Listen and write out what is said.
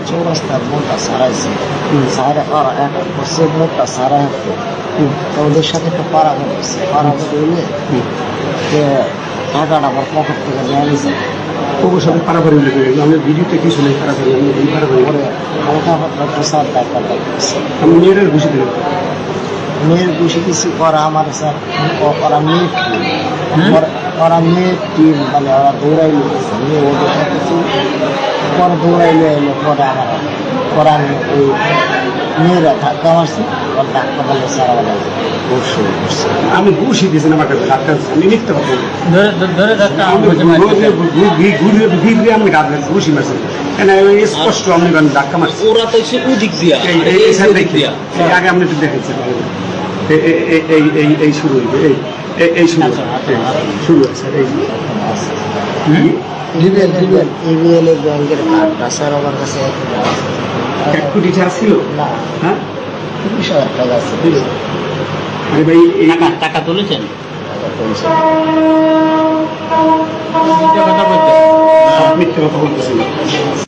চৌরাস্তার মোড়টা ছাড়াইছে, ছাড়া ওরা একটা করছে মোড়টা ছাড়া হতো, তো ওদের সাথে একটা পারাগত হচ্ছে, পারাগত হইলে যে টাকাটা আমার পকেট থেকে নিয়ে নিয়েছে। ওর সাথে পারাপারি লেগে গেল, আমি ভিডিওতে কিছু নেই পারাপারি, এই পারাপারি পরে হালকা পাতলা প্রসাদ ডাক্তার করছে। আমি মেয়েদের ঘুষি দিলাম, মেয়ের বসে কিছু ওরা আমার স্যার ওরা মেয়ে ওরা মেয়ে টিম মানে ওরা দৌড়াইলো, নিয়ে ওদের সাথে পরে দৌড়াইলো এলো, পরে আমার পরে আমি ওই মেয়েরা ধাক্কা মারছি, ওর ধাক্কা বলে স্যার আমার বসে করছে। আমি ঘুষি দিয়েছি আমার কাছে ডাক্তার, আমি মিথ্যা কথা বলি, ধরে ধাক্কা আমি গাছ ঘুষি মারছি, কেন স্পষ্ট আমি ধাক্কা মারছি। ওরা তো সে ওদিক দিয়া আগে আপনি একটু দেখেছি, এই শুরু হইবে, এই শুরু শুরু আছে, এই ইবিএল এর ব্যাংকের কার্ডটা স্যার আমার কাছে 1 কোটি টাকা ছিল না, হ্যাঁ 20,000 টাকা আছে। আরে ভাই এই টাকা তুলেছেন? মিথ্যে কথা বলতেছি।